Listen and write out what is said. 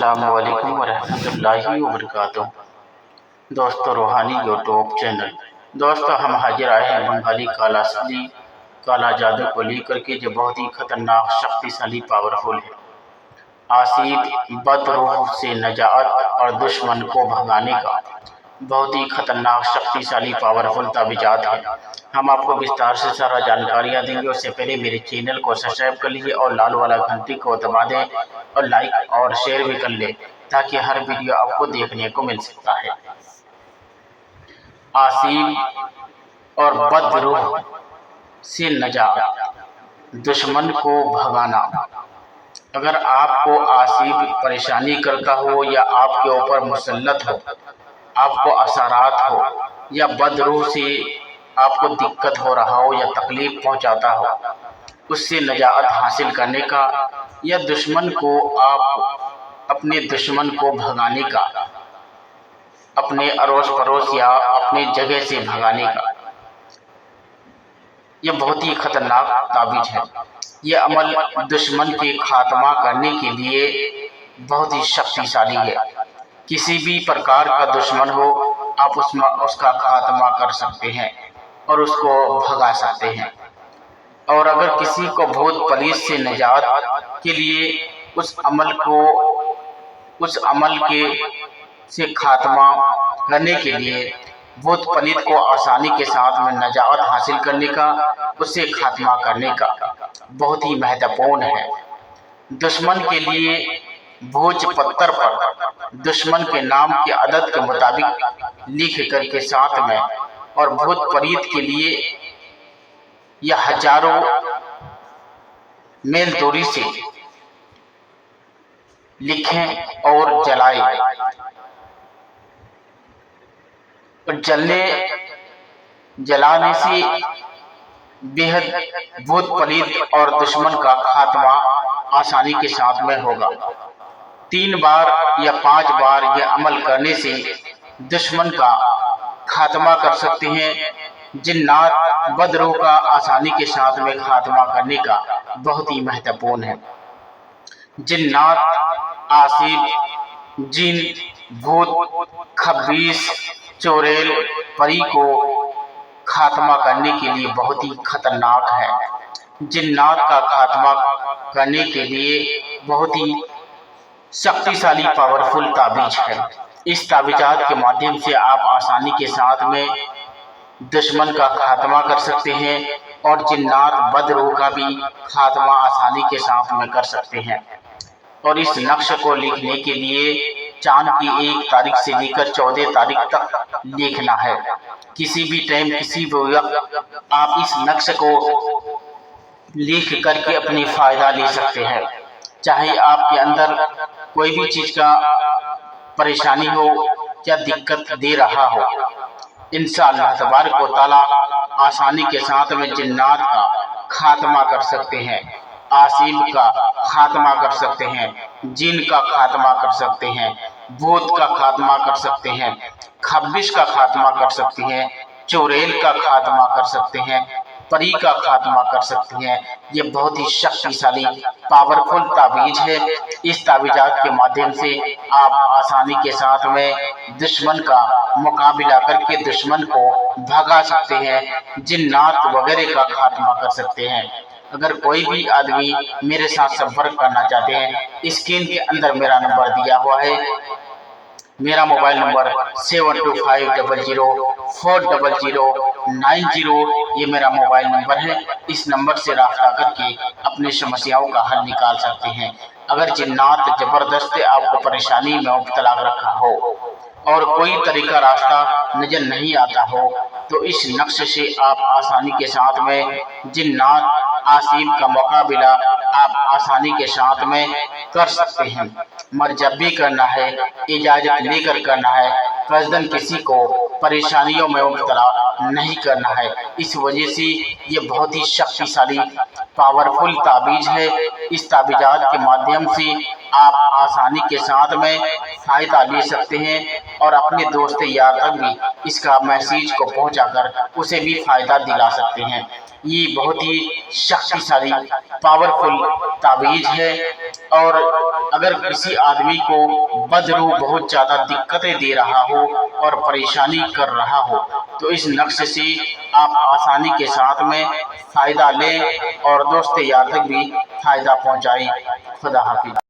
अस्सलाम वालेकुम वरहमतुल्लाहि वबरकातुह। दोस्तों, रूहानी यूट्यूब चैनल। दोस्तों, हम हाजिर आए हैं बंगाली काला जादू को लेकर के, जो बहुत ही खतरनाक, शक्तिशाली, पावरफुल है। आसिफ बदरूह से नजात और दुश्मन को भगाने का बहुत ही खतरनाक, शक्तिशाली, पावरफुल ताबीजात है। हम आपको विस्तार से सारा जानकारियाँ देंगे। उससे पहले मेरे चैनल को सब्सक्राइब कर लीजिए और लाल वाला घंटी को दबा दें और लाइक और शेयर भी कर लें, ताकि हर वीडियो आपको देखने को मिल सकता है। आसिफ और बदरूह से नजात, दुश्मन को भगाना। अगर आपको आसिफ परेशानी करता हो या आपके ऊपर मुसल्लत हो, आपको असरात हो, या बदरूह से आपको दिक्कत हो रहा हो या तकलीफ पहुंचाता हो, उससे नजात हासिल करने का, या दुश्मन को अपने दुश्मन को भगाने का, अपने अड़ोस पड़ोस या अपने जगह से भगाने का, यह बहुत ही खतरनाक ताबीज है। यह अमल दुश्मन के खात्मा करने के लिए बहुत ही शक्तिशाली है। किसी भी प्रकार का दुश्मन हो, आप उसका खात्मा कर सकते हैं और उसको भगा सकते हैं। और अगर किसी को भूत प्रेत से निजात के लिए उस अमल के से खात्मा करने के लिए, भूत प्रेत को आसानी के साथ में निजात हासिल करने का, उससे खात्मा करने का बहुत ही महत्वपूर्ण है। दुश्मन के लिए भोज पत्थर पर दुश्मन के नाम के अदद के मुताबिक लिख कर के साथ में, और भूत प्रेत के लिए यह हजारों मील दूरी से लिखें और जलाएं। और जलाने से बेहद भूत प्रेत और दुश्मन का खात्मा आसानी के साथ में होगा। 3 बार या 5 बार यह अमल करने से दुश्मन का खात्मा कर सकते हैं। जिन्नात बदरूह का आसानी के साथ में खात्मा करने का बहुत ही महत्वपूर्ण है। जिन्नात, आसिफ, जिन, भूत, खबीस, चुड़ैल, परी को खात्मा करने के लिए बहुत ही खतरनाक है। जिन्नात का खात्मा करने के लिए बहुत ही शक्तिशाली, पावरफुल ताबीज है। इस ताबीजात के माध्यम से आप आसानी के साथ में दुश्मन का खात्मा कर सकते हैं और जिन्नात बदरूह का भी खात्मा आसानी के साथ में कर सकते हैं। और इस नक्श को लिखने के लिए चांद की 1 तारीख से लेकर 14 तारीख तक लिखना है। किसी भी टाइम, किसी भी वक्त आप इस नक्श को लिख करके अपनी फायदा ले सकते हैं। चाहे आपके अंदर कोई भी चीज का परेशानी हो या दिक्कत दे रहा हो, इंशाअल्लाह तबारक व तआला आसानी के साथ में जिन्नात का खात्मा कर सकते हैं, आसिफ का खात्मा कर सकते हैं, जिन का खात्मा कर सकते हैं, भूत का खात्मा कर सकते हैं, खबिश का खात्मा कर सकते हैं, चुड़ैल का खात्मा कर सकते हैं, परी का खात्मा कर सकते हैं। ये बहुत ही शक्तिशाली, पावरफुल ताबीज है। इस ताबीजात के माध्यम से आप आसानी के साथ में दुश्मन का मुकाबला करके दुश्मन को भगा सकते हैं, जिन्नात वगैरह का खात्मा कर सकते हैं। अगर कोई भी आदमी मेरे साथ संपर्क करना चाहते हैं, स्क्रीन के अंदर मेरा नंबर दिया हुआ है। मेरा मोबाइल नंबर 7250040090, ये मेरा मोबाइल नंबर है। इस नंबर से राब्ता करके अपनी समस्याओं का हल निकाल सकते हैं। अगर जिन्नात जबरदस्त आपको परेशानी में मुब्तला रखा हो और कोई तरीका रास्ता नजर नहीं आता हो, तो इस नक्श से आप आसानी के साथ में जिन्नात, आसिफ का मुकाबला आप आसानी के साथ में कर सकते हैं। मगर जब भी करना है, इजाजत लेकर करना है, कसदन किसी को परेशानियों में मुब्तला नहीं करना है। इस वजह से ये बहुत ही शक्तिशाली, पावरफुल ताबीज है। इस ताबीजात के माध्यम से آپ آسانی کے ساتھ میں فائدہ لے سکتے ہیں اور اپنے دوست یار تک بھی اس کا میسیج کو پہنچا کر اسے بھی فائدہ دلا سکتے ہیں۔ یہ بہت ہی شکتیشالی پاورفل تعویذ ہے، اور اگر کسی آدمی کو بدروح بہت زیادہ دقتیں دے رہا ہو اور پریشانی کر رہا ہو تو اس نقش سے آپ آسانی کے ساتھ میں فائدہ لیں اور دوست یار تک بھی فائدہ پہنچائیں۔ خدا حافظ۔